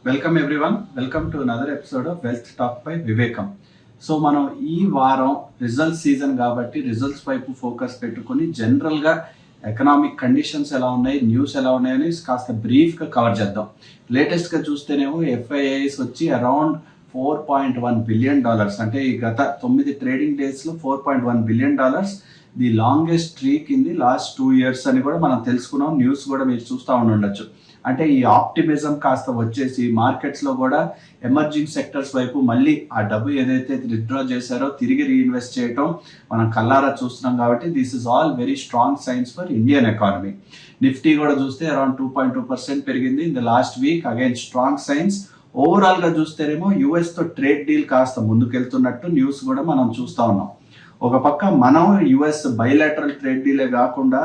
Welcome everyone. Welcome to another episode of wealth talk by వివేకం. So మనం ఈ వారం రిజల్ట్స్ సీజన్ కాబట్టి రిజల్ట్స్ వైపు ఫోకస్ పెట్టుకుని జనరల్గా ఎకనామిక్ కండిషన్స్ ఎలా ఉన్నాయి, న్యూస్ ఎలా ఉన్నాయని కాస్త బ్రీఫ్గా కవర్ చేద్దాం. లేటెస్ట్గా చూస్తేనేమో ఎఫ్ఐఐస్ వచ్చి అరౌండ్ $4.1 బిలియన్, అంటే ఈ గత 9 ట్రేడింగ్ డేస్లో $4.1 billion, the longest streak in the last 2 years అని కూడా మనం తెలుసుకున్నాం. న్యూస్ కూడా మీరు చూస్తూ ఉండొచ్చు. అంటే ఈ ఆప్టిమిజం కాస్త వచ్చేసి మార్కెట్స్లో కూడా ఎమర్జింగ్ సెక్టర్స్ వైపు మళ్ళీ ఆ డబ్బు ఏదైతే విత్డ్రా చేశారో తిరిగి రీఇన్వెస్ట్ చేయటం మనం కల్లారా చూస్తున్నాం. కాబట్టి this is all very strong science for Indian economy. Nifty కూడా చూస్తే అరౌండ్ 2.2% పెరిగింది in the last week, again strong science. ఓవరాల్గా చూస్తేనేమో యుఎస్తో ట్రేడ్ డీల్ కాస్త ముందుకెళ్తున్నట్టు న్యూస్ కూడా మనం చూస్తూ ఉన్నాం. ఒక పక్క మనం యుఎస్ బైలాటరల్ ట్రేడ్ డీలే కాకుండా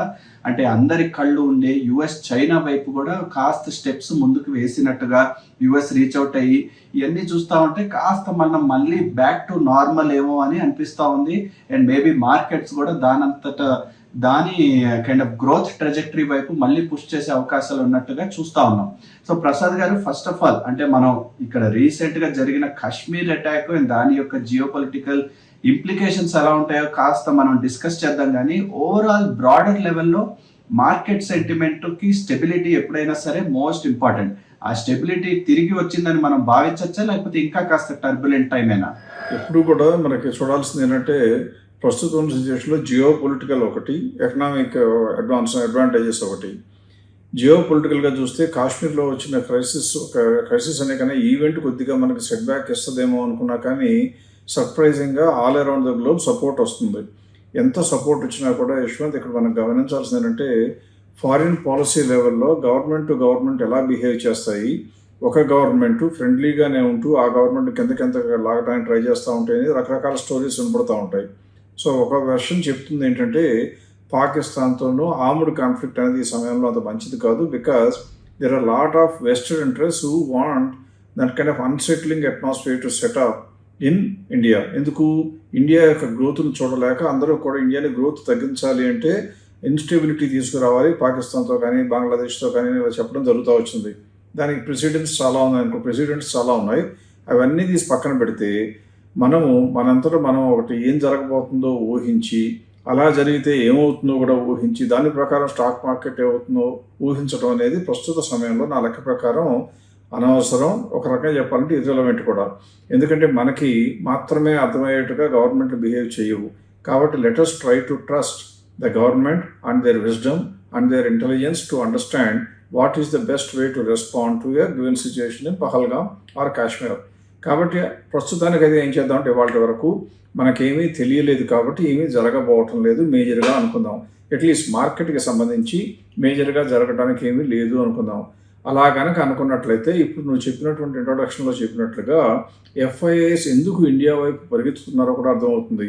అంటే అందరి కళ్ళు ఉండే యుఎస్ చైనా వైపు కూడా కాస్త స్టెప్స్ ముందుకు వేసినట్టుగా యుఎస్ రీచ్ అవుట్ అయ్యి ఇవన్నీ చూస్తూ ఉంటే కాస్త మనం మళ్ళీ బ్యాక్ టు నార్మల్ ఏమో అని అనిపిస్తూ ఉంది. అండ్ మేబీ మార్కెట్స్ కూడా దాని కైండ్ ఆఫ్ గ్రోత్ ట్రెజెక్టరీ వైపు మళ్ళీ పుష్ చేసే అవకాశాలు ఉన్నట్టుగా చూస్తూ ఉన్నాం. సో ప్రసాద్ గారు, ఫస్ట్ ఆఫ్ ఆల్ అంటే మనం ఇక్కడ రీసెంట్గా జరిగిన కాశ్మీర్ అటాక్ అండ్ దాని యొక్క జియోపొలిటికల్ ఇంప్లికేషన్స్ ఎలా ఉంటాయో కాస్త మనం డిస్కస్ చేద్దాం. కానీ ఓవరాల్ బ్రాడర్ లెవెల్లో మార్కెట్ సెంటిమెంట్కి స్టెబిలిటీ ఎప్పుడైనా సరే మోస్ట్ ఇంపార్టెంట్. ఆ స్టెబిలిటీ తిరిగి వచ్చిందని మనం భావించవచ్చా, లేకపోతే ఇంకా కాస్త టర్బులెంట్ టైం అయినా? ఎప్పుడు కూడా మనకి చూడాల్సింది ఏంటంటే ప్రస్తుతం సిచ్యువేషన్లో జియో పొలిటికల్ ఒకటి, ఎకనామిక్ అడ్వాంటేజెస్ ఒకటి. జియో పొలిటికల్గా చూస్తే కాశ్మీర్లో వచ్చిన క్రైసిస్ అనే కానీ ఈవెంట్ కొద్దిగా మనకి సెట్ బ్యాక్ ఇస్తుందేమో అనుకున్నా కానీ సర్ప్రైజింగ్గా all around the globe support వస్తుంది. ఎంత సపోర్ట్ వచ్చినా కూడా యశ్వంత్, ఇక్కడ మనం గమనించాల్సింది ఏంటంటే ఫారిన్ పాలసీ లెవెల్లో గవర్నమెంట్ టు గవర్నమెంట్ ఎలా బిహేవ్ చేస్తాయి. ఒక గవర్నమెంట్ ఫ్రెండ్లీగానే ఉంటూ ఆ గవర్నమెంట్ కిందకెంత లాగడానికి ట్రై చేస్తూ ఉంటాయి, రకరకాల స్టోరీస్ వినపడుతూ ఉంటాయి. సో ఒక వెర్షన్ చెప్తుంది ఏంటంటే పాకిస్తాన్తోనూ ఆర్మ్డ్ కాన్ఫ్లిక్ట్ అనేది ఈ సమయంలో అంత మంచిది కాదు, because there are lot of western interest who want that kind of unsettling atmosphere to set up in India. ఎందుకు? ఇండియా యొక్క గ్రోత్ను చూడలేక అందరూ కూడా ఇండియాని గ్రోత్ తగ్గించాలి అంటే ఇన్స్టెబిలిటీ తీసుకురావాలి పాకిస్తాన్తో కానీ బంగ్లాదేశ్తో కానీ ఇలా చెప్పడం జరుగుతూ వచ్చింది. దానికి ప్రెసిడెంట్స్ చాలా ఉన్నాయి. అవన్నీ తీసి పక్కన పెడితే మనంతటా మనం ఒకటి ఏం జరగబోతుందో ఊహించి, అలా జరిగితే ఏమవుతుందో కూడా ఊహించి, దాని ప్రకారం స్టాక్ మార్కెట్ ఏమవుతుందో ఊహించడం అనేది ప్రస్తుత సమయంలో నా లెక్క ప్రకారం అనవసరం. ఒక రకంగా చెప్పాలంటే ఇర్రెలవెంట్ కూడా. ఎందుకంటే మనకి మాత్రమే అర్థమయ్యేట్టుగా గవర్నమెంట్ బిహేవ్ చేయవు. కాబట్టి let us try to trust the government and their wisdom and their intelligence to understand what is the best way to respond to a given situation in Pahalgam or Kashmir. కాబట్టి ప్రస్తుతానికి అయితే ఏం చేద్దామంటే ఇవాళ వరకు మనకేమీ తెలియలేదు కాబట్టి ఏమీ జరగబోవటం లేదు మేజర్గా అనుకుందాం. అట్లీస్ట్ మార్కెట్కి సంబంధించి మేజర్గా జరగడానికి ఏమీ లేదు అనుకుందాం. అలా కనుక అనుకున్నట్లయితే ఇప్పుడు నువ్వు చెప్పినటువంటి ఇంట్రొడక్షన్లో చెప్పినట్లుగా ఎఫ్ఐఐస్ ఎందుకు ఇండియా వైపు పరిగెత్తుతున్నారో కూడా అర్థమవుతుంది.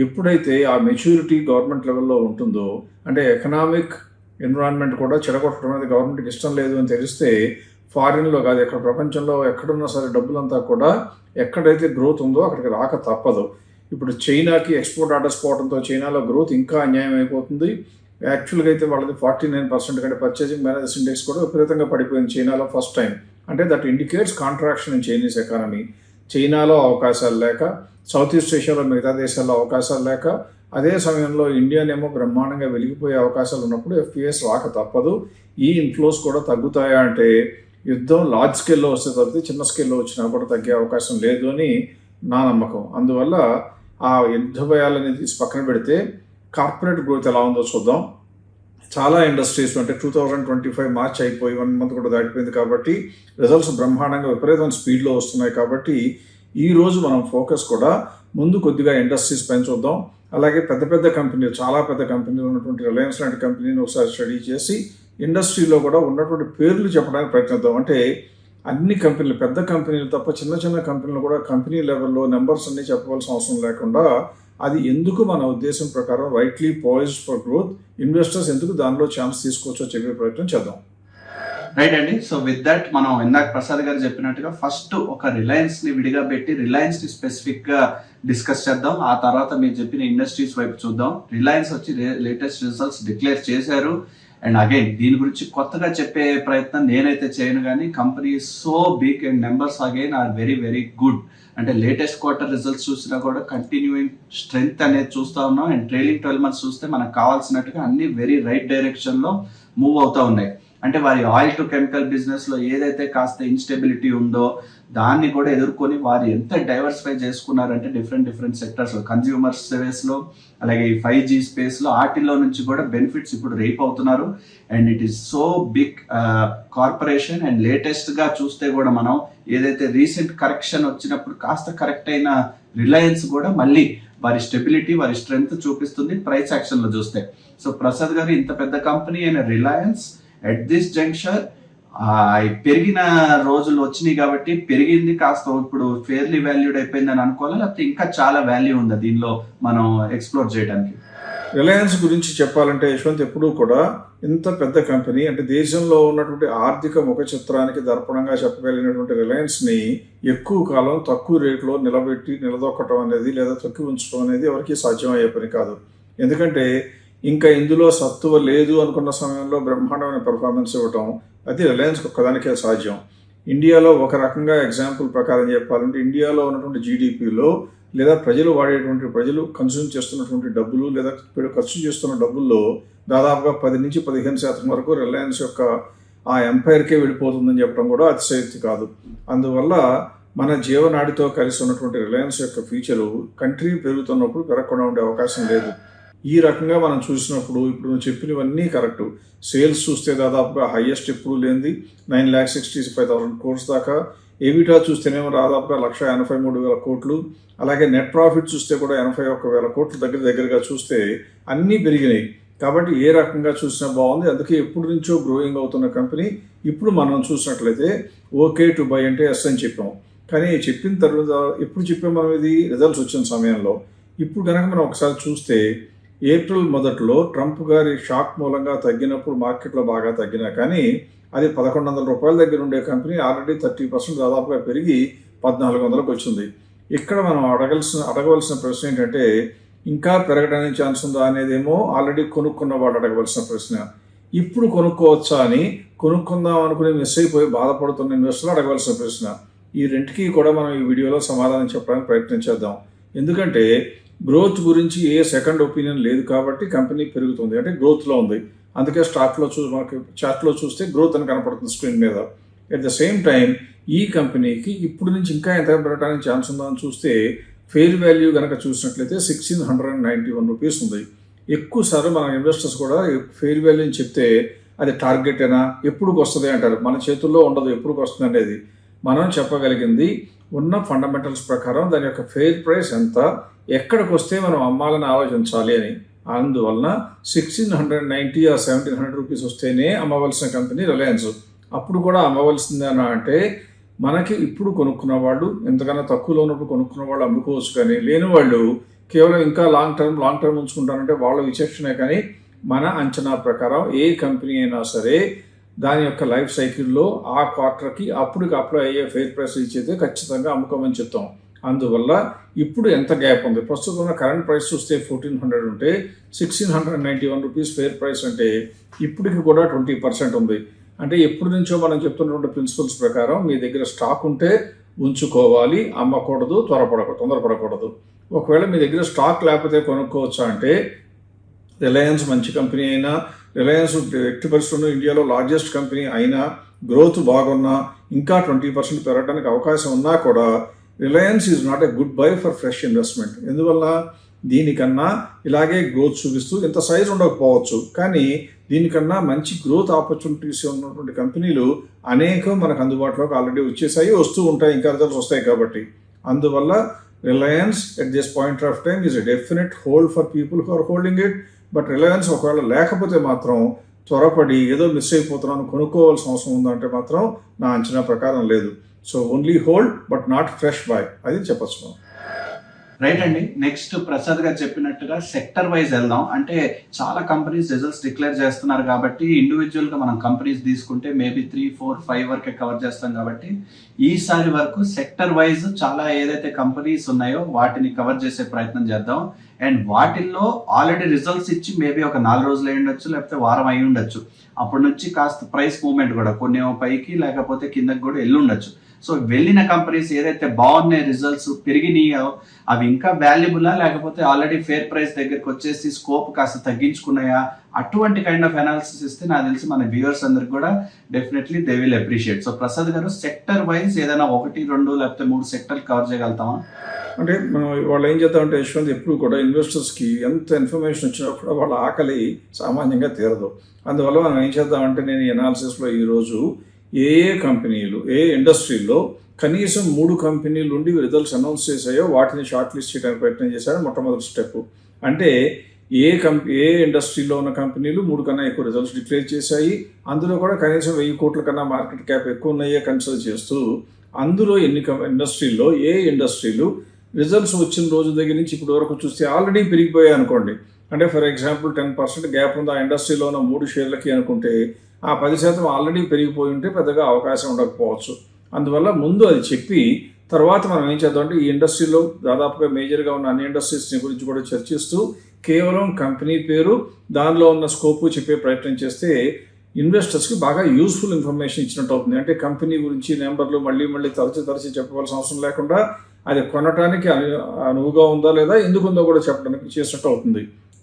ఎప్పుడైతే ఆ మెచ్యూరిటీ గవర్నమెంట్ లెవెల్లో ఉంటుందో, అంటే ఎకనామిక్ ఎన్విరాన్మెంట్ కూడా చెడగొట్టడం అనేది గవర్నమెంట్కి ఇష్టం లేదు అని తెలిస్తే ఫారిన్లో కాదు, ఎక్కడ ప్రపంచంలో ఎక్కడున్నా సరే డబ్బులంతా కూడా ఎక్కడైతే గ్రోత్ ఉందో అక్కడికి రాక తప్పదు. ఇప్పుడు చైనాకి ఎక్స్పోర్ట్ ఆర్డర్స్ పోవడంతో చైనాలో గ్రోత్ ఇంకా అన్యాయం అయిపోతుంది. యాక్చువల్గా అయితే వాళ్ళది 49% కంటే పర్చేసింగ్ మేనేజర్స్ ఇండెక్స్ కూడా విపరీతంగా పడిపోయింది చైనాలో ఫస్ట్ టైం. అంటే that indicates contraction in Chinese economy. చైనాలో అవకాశాలు లేక, సౌత్ ఈస్ట్ ఏషియాలో మిగతా దేశాల్లో అవకాశాలు లేక, అదే సమయంలో ఇండియానేమో బ్రహ్మాండంగా వెలిగిపోయే అవకాశాలు ఉన్నప్పుడు ఎఫ్పిఎస్ రాక తప్పదు. ఈ ఇన్ఫ్లోస్ కూడా తగ్గుతాయా అంటే యుద్ధం లార్జ్ స్కేల్లో వస్తే తప్పితే చిన్న స్కేల్లో వచ్చినా కూడా తగ్గే అవకాశం లేదు అని నా నమ్మకం. అందువల్ల ఆ యుద్ధ భయాలని తీసి పక్కన పెడితే కార్పొరేట్ గ్రోత్ ఎలా ఉందో చూద్దాం. చాలా ఇండస్ట్రీస్ అంటే 2025 మార్చ్ అయిపోయి 1 month కూడా దాటిపోయింది కాబట్టి రిజల్ట్స్ బ్రహ్మాండంగా విపరీతమైన స్పీడ్లో వస్తున్నాయి. కాబట్టి ఈరోజు మనం ఫోకస్ కూడా ముందు కొద్దిగా ఇండస్ట్రీస్ పైన చూద్దాం. అలాగే పెద్ద కంపెనీలు, చాలా పెద్ద కంపెనీలు ఉన్నటువంటి రిలయన్స్ లాంటి కంపెనీని ఒకసారి స్టడీ చేసి ఇండస్ట్రీలో కూడా ఉన్నటువంటి పేర్లు చెప్పడానికి ప్రయత్నిద్దాం. అంటే అన్ని కంపెనీలు, పెద్ద కంపెనీలు తప్ప చిన్న కంపెనీలు కూడా కంపెనీ లెవెల్లో నెంబర్స్ అన్నీ చెప్పవలసిన అవసరం లేకుండా అది ఎందుకు మన ఉద్దేశం ప్రకారం rightly poised for growth, investors ఎందుకు దానిలో ఛాన్స్ తీసుకోవచ్చో చెప్పే ప్రయత్నం చేద్దాం. రైట్ అండి. సో విత్ దట్ మనం ఇందాక ప్రసాద్ గారు చెప్పినట్టుగా ఫస్ట్ ఒక రిలయన్స్ ని విడిగా పెట్టి రిలయన్స్ ని స్పెసిఫిక్ గా డిస్కస్ చేద్దాం. ఆ తర్వాత మీరు చెప్పిన ఇండస్ట్రీస్ వైపు చూద్దాం. రిలయన్స్ వచ్చి లేటెస్ట్ రిజల్ట్స్ డిక్లేర్ చేశారు. అండ్ అగైన్ దీని గురించి కొత్తగా చెప్పే ప్రయత్నం నేనైతే చేయను, కానీ company so big and numbers again are very very good. అంటే లేటెస్ట్ క్వార్టర్ రిజల్ట్స్ చూసినా కూడా కంటిన్యూయింగ్ స్ట్రెంగ్త్ అనేది చూస్తా ఉన్నాం. అండ్ ట్రైలింగ్ 12 months చూస్తే మనకు కావాల్సినట్టుగా అన్ని వెరీ రైట్ డైరెక్షన్ లో మూవ్ అవుతా ఉన్నాయి. అంటే వారి ఆయిల్ టు కెమికల్ బిజినెస్ లో ఏదైతే కాస్త ఇన్స్టెబిలిటీ ఉందో దాన్ని కూడా ఎదుర్కొని వారు ఎంత డైవర్సిఫై చేసుకున్నారంటే డిఫరెంట్ సెక్టర్స్ లో, కన్స్యూమర్ స్పేస్ లో, అలాగే ఈ 5G స్పేస్ లో, వాటిల్లో నుంచి కూడా బెనిఫిట్స్ ఇప్పుడు రేప్ అవుతున్నారు. And it is so big corporation. And latest గా చూస్తే కూడా మనం ఏదైతే రీసెంట్ కరెక్షన్ వచ్చినప్పుడు కాస్త కరెక్ట్ అయిన రిలయన్స్ కూడా మళ్ళీ వారి స్టెబిలిటీ, వారి స్ట్రెంగ్త్ చూపిస్తుంది ప్రైస్ యాక్షన్ లో చూస్తే. సో ప్రసాద్ గారు, ఇంత పెద్ద కంపెనీ అయిన రిలయన్స్ ఎట్ దిస్ జంక్షన్ పెరిగిన రోజులు వచ్చినాయి కాబట్టి పెరిగింది కాస్త ఇప్పుడు ఫేర్లీ వాల్యూడ్ అయిపోయిందని అనుకోవాలా, లేకపోతే ఇంకా చాలా వాల్యూ ఉందా దీనిలో మనం ఎక్స్ప్లోర్ చేయడానికి? రిలయన్స్ గురించి చెప్పాలంటే యశ్వంత్, ఎప్పుడూ కూడా ఇంత పెద్ద కంపెనీ అంటే దేశంలో ఉన్నటువంటి ఆర్థిక ముఖ చిత్రానికి దర్పణంగా చెప్పగలిగినటువంటి రిలయన్స్ని ఎక్కువ కాలం తక్కువ రేట్లో నిలదొక్కటం అనేది లేదా తొక్కి ఉంచడం అనేది ఎవరికి సాధ్యమయ్యే పని కాదు. ఎందుకంటే ఇంకా ఇందులో సత్తువ లేదు అనుకున్న సమయంలో బ్రహ్మాండమైన పెర్ఫార్మెన్స్ ఇవ్వటం అది రిలయన్స్ ఒక్కదానికే సాధ్యం. ఇండియాలో ఒక రకంగా ఎగ్జాంపుల్ ప్రకారం చెప్పాలంటే ఇండియాలో ఉన్నటువంటి జీడిపిలో లేదా ప్రజలు కన్స్యూమ్ చేస్తున్నటువంటి డబ్బులు లేదా ఖర్చు చేస్తున్న డబ్బుల్లో దాదాపుగా 10 నుంచి 15% వరకు రిలయన్స్ యొక్క ఆ ఎంపైర్కే వెళ్ళిపోతుందని చెప్పడం కూడా అతిశయోక్తి కాదు. అందువల్ల మన జీవనాడితో కలిసి ఉన్నటువంటి రిలయన్స్ యొక్క ఫ్యూచరు కంట్రీ పెరుగుతున్నప్పుడు పెరగకుండా ఉండే అవకాశం లేదు. ఈ రకంగా మనం చూసినప్పుడు ఇప్పుడు నువ్వు చెప్పినవన్నీ కరెక్టు. సేల్స్ చూస్తే దాదాపుగా హైయెస్ట్ ఎప్పుడు లేనిది 9,65,000 crores దాకా. ఎబిటా చూస్తేనేమో దాదాపుగా 1,83,000 కోట్లు. అలాగే నెట్ ప్రాఫిట్ చూస్తే కూడా 81,000 కోట్లు దగ్గరగా చూస్తే అన్నీ పెరిగినాయి. కాబట్టి ఏ రకంగా చూసినా బాగుంది. అందుకే ఎప్పటి నుంచో గ్రోయింగ్ అవుతున్న కంపెనీ ఇప్పుడు మనం చూసినట్లయితే ఓకే టు బై అంటే ఎస్ అని చెప్పాం. కానీ చెప్పిన తర్వాత ఎప్పుడు చెప్పాం మనం ఇది రిజల్ట్స్ వచ్చిన సమయంలో. ఇప్పుడు కనుక మనం ఒకసారి చూస్తే ఏప్రిల్ మొదట్లో ట్రంప్ గారి షాక్ మూలంగా తగ్గినప్పుడు మార్కెట్లో బాగా తగ్గినా కానీ అది 1,100 రూపాయల దగ్గర ఉండే కంపెనీ ఆల్రెడీ 30% దాదాపుగా పెరిగి 1,400కు వచ్చింది. ఇక్కడ మనం అడగవలసిన ప్రశ్న ఏంటంటే ఇంకా పెరగడానికి ఛాన్స్ ఉందా అనేదేమో ఆల్రెడీ కొనుక్కున్న వాళ్ళు అడగవలసిన ప్రశ్న. ఇప్పుడు కొనుక్కోవచ్చా అని కొనుక్కుందాం అనుకుని మిస్ అయిపోయి బాధపడుతున్న ఇన్వెస్టర్లు అడగవలసిన ప్రశ్న. ఈ రెంటికి కూడా మనం ఈ వీడియోలో సమాధానం చెప్పడానికి ప్రయత్నం చేద్దాం. ఎందుకంటే గ్రోత్ గురించి ఏ సెకండ్ ఒపీనియన్ లేదు కాబట్టి కంపెనీ పెరుగుతుంది అంటే గ్రోత్లో ఉంది. అందుకే మనకి చార్ట్లో చూస్తే గ్రోత్ అని కనపడుతుంది స్క్రీన్ మీద. ఎట్ ద సేమ్ టైం ఈ కంపెనీకి ఇప్పుడు నుంచి ఇంకా ఎంత పెరగడానికి ఛాన్స్ ఉందా అని చూస్తే ఫెయిర్ వాల్యూ కనుక చూసినట్లయితే 1,691 రూపీస్ ఉంది. ఎక్కువసార్లు మన ఇన్వెస్టర్స్ కూడా ఫెయిర్ వాల్యూ అని చెప్తే అది టార్గెట్ అయినా ఎప్పుడుకి వస్తుంది అంటారు. మన చేతుల్లో ఉండదు ఎప్పుడుకి వస్తుంది అనేది. మనం చెప్పగలిగింది ఉన్న ఫండమెంటల్స్ ప్రకారం దాని యొక్క ఫెయిర్ ప్రైస్ ఎంత, ఎక్కడికి వస్తే మనం అమ్మాలని ఆలోచించాలి అని. అందువలన 1,690 or 1,700 రూపీస్ వస్తేనే అమ్మవలసిన కంపెనీ రిలయన్స్. అప్పుడు కూడా అమ్మవలసిందేనా అంటే మనకి ఇప్పుడు కొనుక్కున్న వాళ్ళు ఎంతకన్నా తక్కువలో ఉన్నప్పుడు కొనుక్కున్న వాళ్ళు అమ్ముకోవచ్చు, కానీ లేని వాళ్ళు కేవలం ఇంకా లాంగ్ టర్మ్ ఉంచుకుంటారంటే వాళ్ళ విచక్షణే. కానీ మన అంచనా ప్రకారం ఏ కంపెనీ అయినా సరే దాని యొక్క లైఫ్ సైకిల్లో ఆ క్వార్టర్కి అప్పటికి అప్లై అయ్యే ఫెయిర్ ప్రైస్ ఇచ్చేది ఖచ్చితంగా అమ్ముకోమని చెప్తాం. అందువల్ల ఇప్పుడు ఎంత గ్యాప్ ఉంది, ప్రస్తుతం ఉన్న కరెంట్ ప్రైస్ చూస్తే 1,400 ఉంటే 1,691 రూపీస్ ఫెయిర్ ప్రైస్ అంటే ఇప్పటికి కూడా 20% ఉంది. అంటే ఎప్పటి నుంచో మనం చెప్తున్నటువంటి ప్రిన్సిపల్స్ ప్రకారం మీ దగ్గర స్టాక్ ఉంటే ఉంచుకోవాలి, అమ్మకూడదు, తొందరపడకూడదు. ఒకవేళ మీ దగ్గర స్టాక్ లేకపోతే కొనుక్కోవచ్చా అంటే రిలయన్స్ మంచి కంపెనీ అయినా, రిలయన్స్ ఎట్టి పరిస్థితుల్లో ఇండియాలో లార్జెస్ట్ కంపెనీ అయినా, గ్రోత్ బాగున్నా, ఇంకా 20% పెరగడానికి అవకాశం ఉన్నా కూడా Reliance is not a good bye for fresh investment. ఎందువల్ల దీనికన్నా ఇలాగే గ్రోత్ చూపిస్తూ ఇంత సైజ్ ఉండకపోవచ్చు, కానీ దీనికన్నా మంచి గ్రోత్ ఆపర్చునిటీస్ ఉన్నటువంటి కంపెనీలు అనేకం మనకు అందుబాటులోకి ఆల్రెడీ వచ్చేసాయి, వస్తూ ఉంటాయి, ఇంకా రిజల్ట్స్ వస్తాయి కాబట్టి. అందువల్ల Reliance at this point of time is a definite hold for people who are holding it. But Reliance ఒకవేళ లేకపోతే మాత్రం త్వరపడి ఏదో మిస్ అయిపోతున్నాను కొనుక్కోవాల్సిన అవసరం ఉందంటే మాత్రం నా అంచనా ప్రకారం లేదు. So only hold but not fresh buy, అది చెప్పచ్చు. రైట్ అండి. నెక్స్ట్ ప్రసాద్ గారు చెప్పినట్టుగా సెక్టర్ వైజ్ వెళ్దాం. అంటే చాలా కంపెనీస్ రిజల్ట్స్ డిక్లేర్ చేస్తున్నారు కాబట్టి ఇండివిజువల్ గా మనం కంపెనీస్ తీసుకుంటే మేబీ 3, 4, 5 వరకే కవర్ చేస్తాం కాబట్టి ఈసారి వరకు సెక్టర్ వైజ్ చాలా ఏదైతే కంపెనీస్ ఉన్నాయో వాటిని కవర్ చేసే ప్రయత్నం చేద్దాం. అండ్ వాటిల్లో ఆల్రెడీ రిజల్ట్స్ ఇచ్చి మేబీ ఒక 4 రోజులు అయి ఉండొచ్చు, లేకపోతే వారం అయి ఉండొచ్చు. అప్పటి నుంచి కాస్త ప్రైస్ మూవ్మెంట్ కూడా కొన్ని పైకి లేకపోతే కిందకి కూడా వెళ్ళి ఉండొచ్చు. సో వెళ్ళిన కంపెనీస్ ఏదైతే బాగున్నాయి, రిజల్ట్స్ పెరిగినాయో అవి ఇంకా వాల్యుబులా, లేకపోతే ఆల్రెడీ ఫేర్ ప్రైస్ దగ్గరికి వచ్చేసి స్కోప్ కాస్త తగ్గించుకున్నాయా, అటువంటి కైండ్ ఆఫ్ అనాలిసిస్ ఇస్తే నాకు తెలిసి మన వ్యూవర్స్ అందరికి కూడా definitely they will appreciate. So Prasad గారు సెక్టర్ వైజ్ ఏదైనా 1, 2 లేకపోతే 3 సెక్టర్ కవర్ చేయగలుగుతామా? అంటే మనం వాళ్ళు ఏం చేద్దామంటే యశ్వంత్, ఎప్పుడు కూడా ఇన్వెస్టర్స్కి ఎంత ఇన్ఫర్మేషన్ వచ్చినా కూడా వాళ్ళ ఆకలి సామాన్యంగా తీరదు. అందువల్ల మనం ఏం చేద్దామంటే నేను ఈ అనాలిసిస్లో ఈరోజు ఏ కంపెనీలు, ఏ ఇండస్ట్రీలో కనీసం 3 కంపెనీలు ఉండి రిజల్ట్స్ అనౌన్స్ చేశాయో వాటిని షార్ట్ లిస్ట్ చేయడానికి ప్రయత్నం చేశారు. మొట్టమొదటి స్టెప్ అంటే ఏ ఇండస్ట్రీలో ఉన్న కంపెనీలు 3 కన్నా ఎక్కువ రిజల్ట్స్ డిక్లేర్ చేశాయి, అందులో కూడా కనీసం 1000 కోట్ల కన్నా మార్కెట్ క్యాప్ ఎక్కువ ఉన్నాయే కన్సిడర్ చేస్తూ అందులో ఇండస్ట్రీల్లో ఏ ఇండస్ట్రీలు రిజల్ట్స్ వచ్చిన రోజు దగ్గర నుంచి ఇప్పటి వరకు చూస్తే ఆల్రెడీ పెరిగిపోయాయి అనుకోండి. అంటే ఫర్ ఎగ్జాంపుల్ 10% గ్యాప్ ఉంది ఆ ఇండస్ట్రీలో ఉన్న 3 షేర్లకి అనుకుంటే ఆ 10% ఆల్రెడీ పెరిగిపోయి ఉంటే పెద్దగా అవకాశం ఉండకపోవచ్చు. అందువల్ల ముందు అది చెప్పి తర్వాత మనం ఏం చేద్దామంటే ఈ ఇండస్ట్రీలో దాదాపుగా మేజర్గా ఉన్న అన్ని ఇండస్ట్రీస్ని గురించి కూడా చర్చిస్తూ కేవలం కంపెనీ పేరు, దానిలో ఉన్న స్కోపు చెప్పే ప్రయత్నం చేస్తే ఇన్వెస్టర్స్కి బాగా యూస్ఫుల్ ఇన్ఫర్మేషన్ ఇచ్చినట్టు అవుతుంది. అంటే కంపెనీ గురించి నెంబర్లు మళ్ళీ తరచు చెప్పవలసిన అవసరం లేకుండా అది కొనడానికి అనువుగా ఉందా లేదా, ఎందుకుందో కూడా చెప్పడానికి చేసినట్టు అవుతుంది.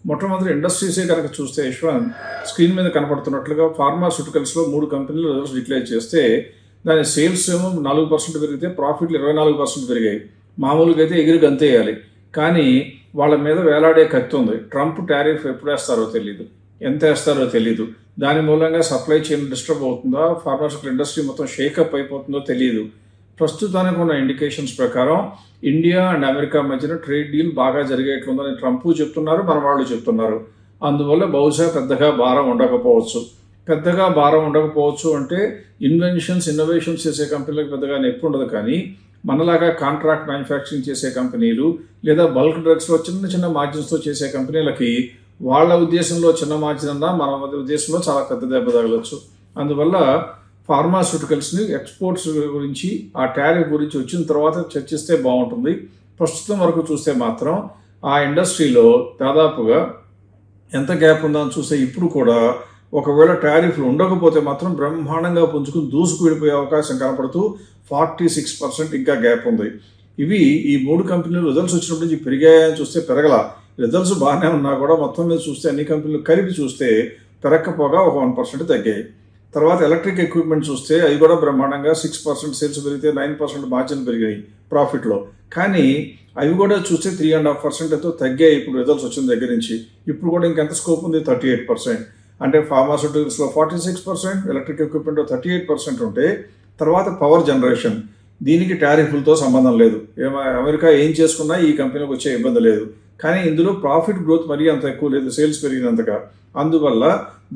మొట్టమొదటి ఇండస్ట్రీసే కనుక చూస్తే యశ్వంత్, స్క్రీన్ మీద కనపడుతున్నట్లుగా ఫార్మాస్యూటికల్స్లో 3 కంపెనీలు రిజల్ట్స్ డిక్లేర్ చేస్తే దాని సేల్స్ ఏమో 4% పెరిగితే ప్రాఫిట్లు 24% పెరిగాయి. మామూలుగా అయితే ఎగిరి గంతేయాలి, కానీ వాళ్ళ మీద వేలాడే కత్తి ఉంది. ట్రంప్ టారిఫ్ ఎప్పుడు వేస్తారో తెలియదు, ఎంత వేస్తారో తెలియదు. దాని మూలంగా సప్లై చైన్ డిస్టర్బ్ అవుతుందా, ఫార్మాస్యూటికల్ ఇండస్ట్రీ మొత్తం షేకప్ అయిపోతుందో తెలియదు. ప్రస్తుతానికి ఉన్న ఇండికేషన్స్ ప్రకారం ఇండియా అండ్ అమెరికా మధ్యన ట్రేడ్ డీల్ బాగా జరిగేట్లుందని ట్రంప్ చెప్తున్నారు, మన వాళ్ళు చెప్తున్నారు. అందువల్ల బహుశా పెద్దగా భారం ఉండకపోవచ్చు అంటే ఇన్నోవేషన్స్ చేసే కంపెనీలకు పెద్దగా నొప్పి ఉండదు. కానీ మనలాగా కాంట్రాక్ట్ మ్యానుఫ్యాక్చరింగ్ చేసే కంపెనీలు లేదా బల్క్ డ్రగ్స్లో చిన్న మార్జిన్స్తో చేసే కంపెనీలకి వాళ్ళ ఉద్దేశంలో చిన్న మార్జిన్ అన్నా మన ఉద్దేశంలో చాలా పెద్ద దెబ్బ తగలచ్చు. అందువల్ల ఫార్మాస్యూటికల్స్ని ఎక్స్పోర్ట్స్ గురించి ఆ టారిఫ్ గురించి వచ్చిన తర్వాత చర్చిస్తే బాగుంటుంది. ప్రస్తుతం వరకు చూస్తే మాత్రం ఆ ఇండస్ట్రీలో దాదాపుగా ఎంత గ్యాప్ ఉందని చూస్తే ఇప్పుడు కూడా ఒకవేళ టారిఫ్లు ఉండకపోతే మాత్రం బ్రహ్మాండంగా పుంజుకుని దూసుకు వెళ్ళిపోయే అవకాశం కనపడుతూ 46% ఇంకా గ్యాప్ ఉంది. ఇవి ఈ 3 కంపెనీలు రిజల్ట్స్ వచ్చినప్పటి నుంచి పెరిగాయని చూస్తే పెరగల, రిజల్ట్స్ బాగానే ఉన్నా కూడా మొత్తం మీద చూస్తే అన్ని కంపెనీలు కలిపి చూస్తే పెరగకపోగా ఒక 1% తగ్గాయి. తర్వాత ఎలక్ట్రిక్ ఎక్విప్మెంట్ చూస్తే అవి కూడా బ్రహ్మాండంగా 6% సేల్స్ పెరిగితే 9% మార్జిన్ పెరిగాయి ప్రాఫిట్లో. కానీ అవి కూడా చూస్తే 3.5% తగ్గాయి ఇప్పుడు రిజల్ట్స్ వచ్చిన దగ్గర నుంచి. ఇప్పుడు కూడా ఇంకెంత స్కోప్ ఉంది, 38%. అంటే ఫార్మాస్యూటికల్స్లో 46%, ఎలక్ట్రిక్ ఎక్విప్మెంట్లో 38% ఉంటే తర్వాత పవర్ జనరేషన్, దీనికి టారిఫ్లతో సంబంధం లేదు, అమెరికా ఏం చేసుకున్నా ఈ కంపెనీకి వచ్చే ఇబ్బంది లేదు. కానీ ఇందులో ప్రాఫిట్ గ్రోత్ మరీ అంత ఎక్కువ లేదు, సేల్స్ పెరిగినంతగా. అందువల్ల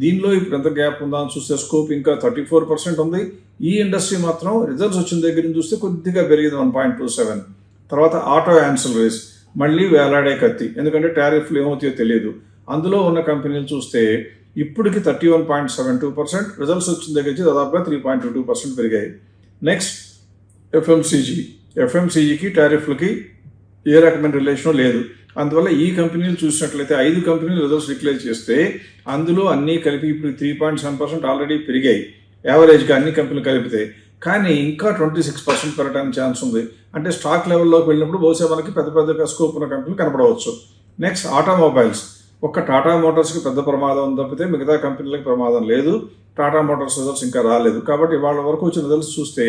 దీనిలో ఇప్పుడు ఎంత గ్యాప్ ఉందా అని చూస్తే స్కోప్ ఇంకా 34% ఉంది. ఈ ఇండస్ట్రీ మాత్రం రిజల్ట్స్ వచ్చిన దగ్గర నుంచి చూస్తే కొద్దిగా పెరిగింది 1.27. తర్వాత ఆటో యాన్సిలరీస్ మళ్ళీ వేలాడే కత్తి, ఎందుకంటే టారిఫ్లు ఏమవుతాయో తెలియదు. అందులో ఉన్న కంపెనీలు చూస్తే ఇప్పటికి 31.72%, రిజల్ట్స్ వచ్చిన దగ్గర నుంచి దాదాపుగా 3.22% పెరిగాయి. నెక్స్ట్ ఎఫ్ఎంసీజీకి టారిఫ్లకి ఏ రకమైన రిలేషన్ లేదు. అందువల్ల ఈ కంపెనీలు చూసినట్లయితే 5 కంపెనీలు రిజల్ట్స్ డిక్లేర్ చేస్తే అందులో అన్నీ కలిపి ఇప్పుడు 3.7% ఆల్రెడీ పెరిగాయి యావరేజ్గా అన్ని కంపెనీలు కలిపితే. కానీ ఇంకా 26% పెరగడానికి ఛాన్స్ ఉంది. అంటే స్టాక్ లెవెల్లోకి వెళ్ళినప్పుడు బహుశా మనకి పెద్ద స్కోప్ ఉన్న కంపెనీలు కనపడవచ్చు. నెక్స్ట్ ఆటోమొబైల్స్, ఒక్క టాటా మోటార్స్కి పెద్ద ప్రమాదం తప్పితే మిగతా కంపెనీలకు ప్రమాదం లేదు. టాటా మోటార్స్ రిజల్ట్స్ ఇంకా రాలేదు కాబట్టి వాళ్ళ వరకు వచ్చిన రిజల్ట్స్ చూస్తే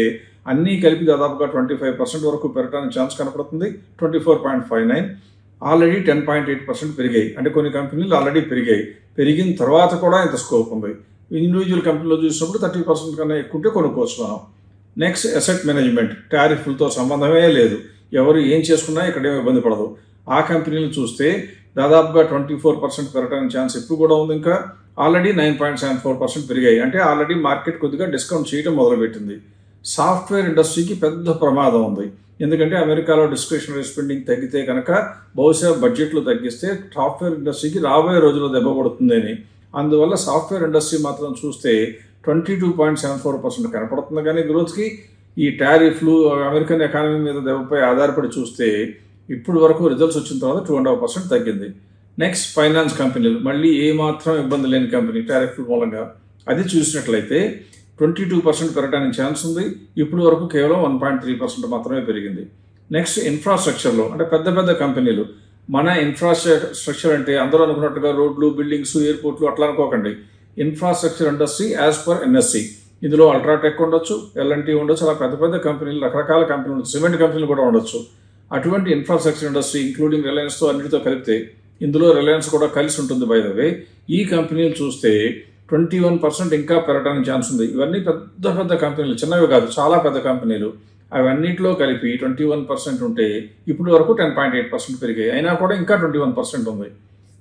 అన్నీ కలిపి దాదాపుగా 25% వరకు పెరగడానికి ఛాన్స్ కనపడుతుంది. 24.59 ఆల్రెడీ 10.8% పెరిగాయి. అంటే కొన్ని కంపెనీలు ఆల్రెడీ పెరిగిన తర్వాత కూడా ఇంత స్కోప్ ఉంది. ఇండివిజువల్ కంపెనీలో చూసినప్పుడు 30% కన్నా ఎక్కువ ఉంటే కొనుక్కోవచ్చు మనం. నెక్స్ట్ అసెట్ మేనేజ్మెంట్, టారిఫ్లతో సంబంధమే లేదు, ఎవరు ఏం చేసుకున్నా ఇక్కడేమో ఇబ్బంది పడదు. ఆ కంపెనీలు చూస్తే దాదాపుగా 24% పెరగడానికి ఛాన్స్ ఇప్పుడు కూడా ఉంది. ఇంకా ఆల్రెడీ 9.74% పెరిగాయి. అంటే ఆల్రెడీ మార్కెట్ కొద్దిగా డిస్కౌంట్ చేయడం మొదలుపెట్టింది. సాఫ్ట్వేర్ ఇండస్ట్రీకి పెద్ద ప్రమాదం ఉంది. ఎందుకంటే అమెరికాలో డిస్క్రిషనరీ స్పెండింగ్ తగ్గితే కనుక బహుశా బడ్జెట్లు తగ్గిస్తే సాఫ్ట్వేర్ ఇండస్ట్రీకి రాబోయే రోజుల్లో దెబ్బ పడుతుందని. అందువల్ల సాఫ్ట్వేర్ ఇండస్ట్రీ మాత్రం చూస్తే 22.74% కనపడుతుంది. కానీ గ్రోత్కి ఈ టారిఫ్లు అమెరికన్ ఎకానమీ మీద దెబ్బపై ఆధారపడి చూస్తే ఇప్పుడు వరకు రిజల్ట్స్ వచ్చిన తర్వాత 2.5% తగ్గింది. నెక్స్ట్ ఫైనాన్స్ కంపెనీలు, మళ్ళీ ఏమాత్రం ఇబ్బంది లేని కంపెనీ టారిఫ్ల మూలంగా. అది చూసినట్లయితే 22% పెరగడానికి ఛాన్స్ ఉంది. ఇప్పుడు వరకు కేవలం 1.3% మాత్రమే పెరిగింది. నెక్స్ట్ ఇన్ఫ్రాస్ట్రక్చర్లో అంటే పెద్ద పెద్ద కంపెనీలు. మన ఇన్ఫ్రాస్ట్రక్చర్ అంటే అందరూ అనుకున్నట్టుగా రోడ్లు, బిల్డింగ్స్, ఎయిర్పోర్ట్లు అట్లా అనుకోకండి. Infrastructure industry as per NSC. ఇందులో అల్ట్రాటెక్ ఉండొచ్చు, ఎల్ఎన్టీ ఉండొచ్చు, అలా పెద్ద పెద్ద కంపెనీలు, రకరకాల కంపెనీలు, సిమెంట్ కంపెనీలు కూడా ఉండొచ్చు. అటువంటి ఇన్ఫ్రాస్ట్రక్చర్ ఇండస్ట్రీ ఇంక్లూడింగ్ రిలయన్స్తో అన్నిటితో కలిపితే, ఇందులో రిలయన్స్ కూడా కలిసి ఉంటుంది బై ద వే. ఈ కంపెనీలు చూస్తే 21% ఇంకా పెరగడానికి ఛాన్స్ ఉంది. ఇవన్నీ పెద్ద పెద్ద కంపెనీలు, చిన్నవి కాదు, చాలా పెద్ద కంపెనీలు. అవన్నిటిలో కలిపి 21% ఉంటే ఇప్పుడు వరకు 10.8% పెరిగాయి. అయినా కూడా ఇంకా 21% ఉంది.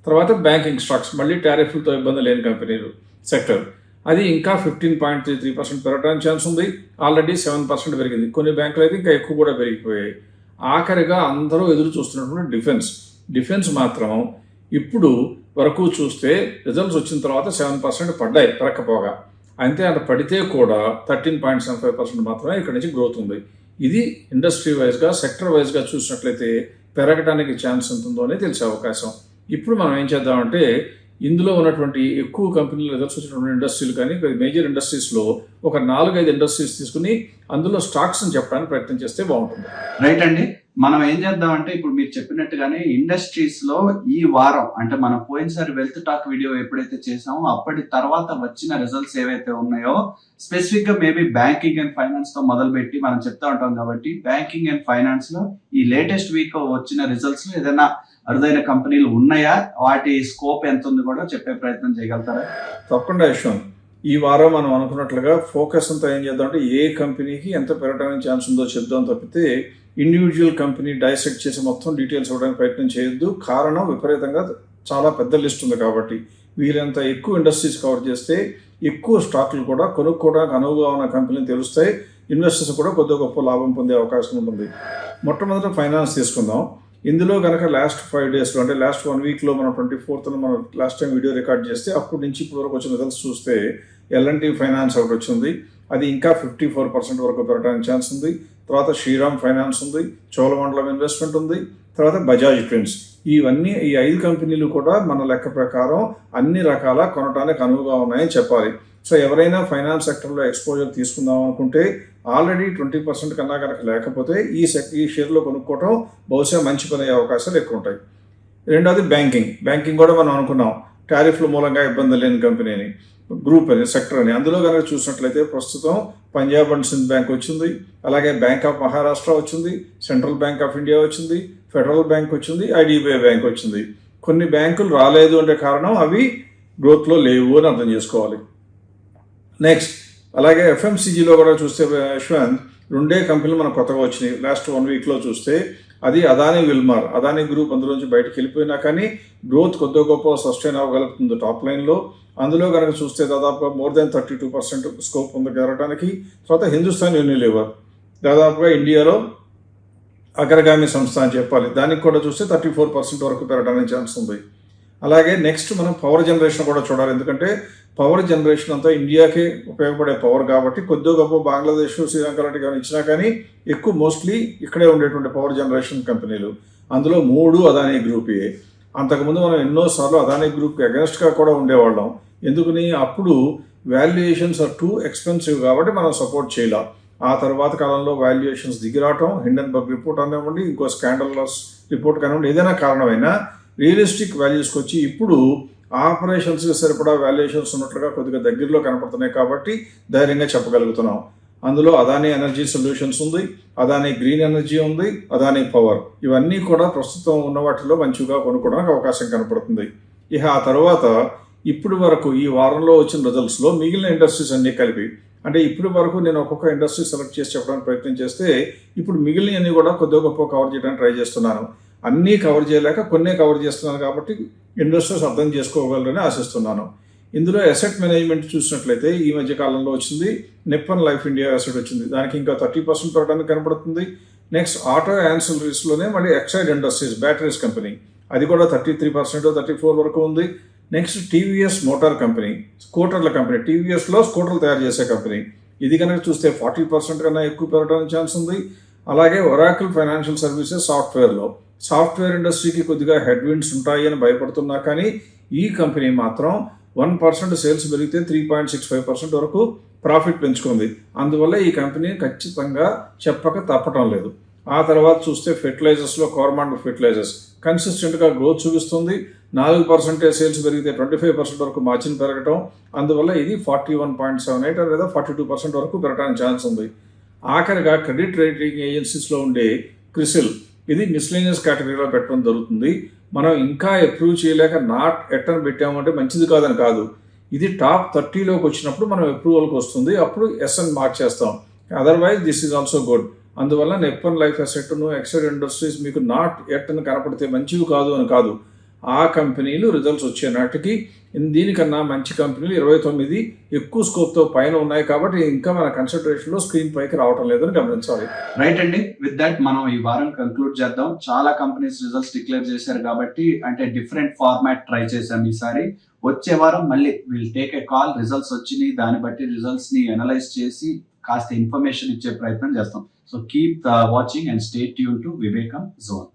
తర్వాత బ్యాంకింగ్ స్టాక్స్, మళ్ళీ టారిఫ్లతో ఇబ్బంది లేని కంపెనీలు సెక్టర్, అది ఇంకా 15.33% పెరగడానికి ఛాన్స్ ఉంది. ఆల్రెడీ 7% పెరిగింది. కొన్ని బ్యాంకులు అయితే ఇంకా ఎక్కువ కూడా పెరిగిపోయాయి. ఆఖరిగా అందరూ ఎదురు చూస్తున్నటువంటి డిఫెన్స్ మాత్రం ఇప్పుడు వరకు చూస్తే రిజల్ట్స్ వచ్చిన తర్వాత 7% పడ్డాయి పెరగకపోగా. అంతే, అంత పడితే కూడా 13.75% మాత్రమే ఇక్కడ నుంచి గ్రోత్ ఉంది. ఇది ఇండస్ట్రీ వైజ్గా, సెక్టర్ వైజ్గా చూసినట్లయితే పెరగడానికి ఛాన్స్ ఎంత ఉందో అనేది తెలిసే అవకాశం. ఇప్పుడు మనం ఏం చేద్దామంటే ఇందులో ఉన్నటువంటి ఎక్కువ కంపెనీలు రిజల్ట్స్ వచ్చినటువంటి ఇండస్ట్రీలు కానీ మేజర్ ఇండస్ట్రీస్లో ఒక 4-5 ఇండస్ట్రీస్ తీసుకుని అందులో స్టాక్స్ని చెప్పడానికి ప్రయత్నం చేస్తే బాగుంటుంది. రైట్ అండి. మనం ఏం చేద్దామంటే ఇప్పుడు మీరు చెప్పినట్టుగానే ఇండస్ట్రీస్ లో ఈ వారం అంటే మనం పోయినసారి వెల్త్ టాక్ వీడియో ఎప్పుడైతే చేసామో అప్పటి తర్వాత వచ్చిన రిజల్ట్స్ ఏవైతే ఉన్నాయో స్పెసిఫిక్ గా మేబీ బ్యాంకింగ్ అండ్ ఫైనాన్స్ తో మొదలుపెట్టి మనం చెప్తా ఉంటాం. కాబట్టి బ్యాంకింగ్ అండ్ ఫైనాన్స్ లో ఈ లేటెస్ట్ వీక్ వచ్చిన రిజల్ట్స్ లో ఏదైనా అరుదైన కంపెనీలు ఉన్నాయా, వాటి స్కోప్ ఎంత ఉంది కూడా చెప్పే ప్రయత్నం చేయగలుగుతారా? తప్పకుండా యశ్వంత్. ఈ వారం మనం అనుకున్నట్లుగా ఫోకస్ అంతా ఏం చేద్దాం అంటే ఏ కంపెనీకి ఎంత పెరగడానికి ఛాన్స్ ఉందో చెప్దాం తప్పితే ఇండివిజువల్ కంపెనీ డైసెక్ట్ చేసి మొత్తం డీటెయిల్స్ ఇవ్వడానికి ప్రయత్నం చేయొద్దు. కారణం విపరీతంగా చాలా పెద్ద లిస్ట్ ఉంది కాబట్టి వీరంత ఎక్కువ ఇండస్ట్రీస్ కవర్ చేస్తే ఎక్కువ స్టాక్లు కూడా కొనుక్కోవడానికి అనువుగా ఉన్న కంపెనీలు తెలుస్తాయి. ఇన్వెస్టర్స్ కూడా కొద్దిగా గొప్ప లాభం పొందే అవకాశం ఉంటుంది. మొట్టమొదట ఫైనాన్స్ తీసుకుందాం. ఇందులో కనుక లాస్ట్ 5 డేస్లో అంటే లాస్ట్ 1 వీక్లో మనం 24th మనం లాస్ట్ టైం వీడియో రికార్డ్ చేస్తే అప్పటి నుంచి ఇప్పుడు వరకు వచ్చిన రిజల్ట్స్ చూస్తే ఎల్ఎన్టీ ఫైనాన్స్ ఒకటి వచ్చింది. అది ఇంకా 54% వరకు పెరగడానికి ఛాన్స్ ఉంది. తర్వాత శ్రీరామ్ ఫైనాన్స్ ఉంది, చోళమండలం ఇన్వెస్ట్మెంట్ ఉంది, తర్వాత బజాజ్ ట్విన్స్. ఇవన్నీ ఈ 5 కంపెనీలు కూడా మన లెక్క ప్రకారం అన్ని రకాల కొనడానికి అనువుగా ఉన్నాయని చెప్పాలి. సో ఎవరైనా ఫైనాన్స్ సెక్టర్లో ఎక్స్పోజర్ తీసుకుందాం అనుకుంటే ఆల్రెడీ 20% కన్నా కనుక లేకపోతే ఈ షేర్లో కొనుక్కోవటం బహుశా మంచి పని అయ్యే అవకాశాలు ఎక్కువ ఉంటాయి. రెండోది బ్యాంకింగ్ కూడా మనం అనుకున్నాం టారిఫ్ల మూలంగా ఇబ్బంది లేని కంపెనీని, గ్రూప్ అని, సెక్టర్ అని. అందులో కనుక చూసినట్లయితే ప్రస్తుతం పంజాబ్ అండ్ సింధ్ బ్యాంక్ వచ్చింది, అలాగే బ్యాంక్ ఆఫ్ మహారాష్ట్ర వచ్చింది, సెంట్రల్ బ్యాంక్ ఆఫ్ ఇండియా వచ్చింది, ఫెడరల్ బ్యాంక్ వచ్చింది, ఐడిబిఐ బ్యాంక్ వచ్చింది. కొన్ని బ్యాంకులు రాలేదు అంటే కారణం అవి గ్రోత్లో లేవు అని అర్థం చేసుకోవాలి. నెక్స్ట్ అలాగే ఎఫ్ఎంసీజీలో కూడా చూస్తే యశ్వంత్ 2 కంపెనీలు మనకు కొత్తగా వచ్చినాయి లాస్ట్ 1 వీక్లో చూస్తే. అది అదానీ విల్మార్. అదానీ గ్రూప్ అందులోంచి బయటకు వెళ్ళిపోయినా కానీ గ్రోత్ కొద్దిగా గొప్ప సస్టైన్ అవ్వగలుగుతుంది టాప్ లైన్లో. అందులో కనుక చూస్తే దాదాపుగా మోర్ దెన్ 32% స్కోప్ ఉంది పెరగడానికి. తర్వాత హిందుస్థాన్ యూనిలివర్ దాదాపుగా ఇండియాలో అగ్రగామి సంస్థ అని చెప్పాలి. దానికి కూడా చూస్తే 34% వరకు పెరగడానికి ఛాన్స్ ఉంది. అలాగే నెక్స్ట్ మనం పవర్ జనరేషన్ కూడా చూడాలి. ఎందుకంటే పవర్ జనరేషన్ అంతా ఇండియాకే ఉపయోగపడే పవర్ కాబట్టి కొద్దిగా గొప్ప బంగ్లాదేశ్, శ్రీలంక లాంటి కానీ ఇచ్చినా కానీ ఎక్కువ మోస్ట్లీ ఇక్కడే ఉండేటువంటి పవర్ జనరేషన్ కంపెనీలు. అందులో 3 అదానీ గ్రూపే. అంతకుముందు మనం ఎన్నోసార్లు అదానీ గ్రూప్కి అగెన్స్ట్గా కూడా ఉండేవాళ్ళం. ఎందుకని అప్పుడు వాల్యుయేషన్స్ ఆర్ టూ ఎక్స్పెన్సివ్ కాబట్టి మనం సపోర్ట్ చేయలేం. ఆ తర్వాత కాలంలో వాల్యుయేషన్స్ దిగిరావటం, హిండెన్బర్గ్ రిపోర్ట్ అనివ్వండి, ఇంకో స్కాండలస్ రిపోర్ట్ కానివ్వండి, ఏదైనా కారణమైనా రియలిస్టిక్ వాల్యూస్కి వచ్చి ఇప్పుడు ఆపరేషన్స్ సరిపడా వాల్యుయేషన్స్ ఉన్నట్లుగా కొద్దిగా దగ్గరలో కనపడుతున్నాయి కాబట్టి ధైర్యంగా చెప్పగలుగుతున్నాం. అందులో అదానీ ఎనర్జీ సొల్యూషన్స్ ఉంది, అదానీ గ్రీన్ ఎనర్జీ ఉంది, అదానీ పవర్. ఇవన్నీ కూడా ప్రస్తుతం ఉన్న వాటిలో మంచిగా కొనుక్కోవడానికి అవకాశం కనపడుతుంది. ఇక ఆ తర్వాత ఇప్పుడు వరకు ఈ వారంలో వచ్చిన రిజల్ట్స్లో మిగిలిన ఇండస్ట్రీస్ అన్నీ కలిపి అంటే ఇప్పుడు వరకు నేను ఒక్కొక్క ఇండస్ట్రీ సెలెక్ట్ చేసి చెప్పడానికి ప్రయత్నం చేస్తే ఇప్పుడు మిగిలినవి కూడా కొద్దిగా గొప్ప కవర్ చేయడానికి ట్రై చేస్తున్నాను. అన్నీ కవర్ చేయలేక కొన్నే కవర్ చేస్తున్నాను కాబట్టి ఇన్వెస్టర్స్ అర్థం చేసుకోగలరని ఆశిస్తున్నాను. ఇందులో అసెట్ మేనేజ్మెంట్ చూసినట్లయితే ఈ మధ్య కాలంలో వచ్చింది నిప్పన్ లైఫ్ ఇండియా అసెట్ వచ్చింది. దానికి ఇంకా 30% పెరగడానికి కనపడుతుంది. నెక్స్ట్ ఆటో యాన్సిలరీస్లోనే మళ్ళీ ఎక్సైడ్ ఇండస్ట్రీస్ బ్యాటరీస్ కంపెనీ, అది కూడా 33% 34 వరకు ఉంది. నెక్స్ట్ టీవీఎస్ మోటార్ కంపెనీ, స్కూటర్ల కంపెనీ, టీవీఎస్లో స్కూటర్లు తయారు చేసే కంపెనీ, ఇది కనుక చూస్తే 40% కన్నా ఎక్కువ పెరగడానికి ఛాన్స్ ఉంది. అలాగే ఒరాకిల్ ఫైనాన్షియల్ సర్వీసెస్ సాఫ్ట్వేర్ ఇండస్ట్రీకి కొద్దిగా హెడ్ విండ్స్ ఉంటాయి అని భయపడుతున్నా కానీ ఈ కంపెనీ మాత్రం 1% సేల్స్ పెరిగితే 3.65% వరకు ప్రాఫిట్ పెంచుకుంది. అందువల్ల ఈ కంపెనీ ఖచ్చితంగా చెప్పక తప్పటం లేదు. ఆ తర్వాత చూస్తే ఫెర్టిలైజర్స్లో కార్మాండ్ ఫెర్టిలైజర్స్ కన్సిస్టెంట్గా గ్రోత్ చూపిస్తుంది. 4% సేల్స్ పెరిగితే 25% వరకు మార్జిన్ పెరగటం, అందువల్ల ఇది 41.78 లేదా 42% వరకు పెరగడానికి ఛాన్స్ ఉంది. ఆఖరిగా క్రెడిట్ రేటింగ్ ఏజెన్సీస్లో ఉండే క్రిసిల్, ఇది మిస్లేనియస్ కేటగిరీలో పెట్టడం జరుగుతుంది. మనం ఇంకా అప్రూవ్ చేయలేక నాట్ ఎట్ అని పెట్టామంటే మంచిది కాదని కాదు, ఇది టాప్ 30లోకి వచ్చినప్పుడు మనం అప్రూవల్కి వస్తుంది, అప్పుడు ఎస్ అని మార్క్ చేస్తాం. Otherwise this is also good. అందువల్ల నెప్పన్ లైఫ్ అసెట్ను ఎక్సైడ్ ఇండస్ట్రీస్ మీకు నాట్ ఎట్ అని కనపడితే మంచివి కాదు అని కాదు, ఆ కంపెనీలు రిజల్ట్స్ వచ్చే నాటికి దీనికన్నా మంచి కంపెనీలు 29 ఎక్కువ స్కోప్తో పైన ఉన్నాయి కాబట్టి ఇంకా మన కన్సిడరేషన్లో స్క్రీన్ పైకి రావటం లేదని గమనించాలి. రైట్ అండి, విత్ దట్ మనం ఈ వారం కంక్లూడ్ చేద్దాం. చాలా కంపెనీస్ రిజల్ట్స్ డిక్లేర్ చేశారు కాబట్టి అంటే డిఫరెంట్ ఫార్మాట్ ట్రై చేశాం ఈసారి. వచ్చే వారం మళ్ళీ will take a call, results వచ్చినాయి దాన్ని బట్టి రిజల్ట్స్ ని అనలైజ్ చేసి కాస్త ఇన్ఫర్మేషన్ ఇచ్చే ప్రయత్నం చేస్తాం. So keep watching and stay tune to వివేకం జోన్.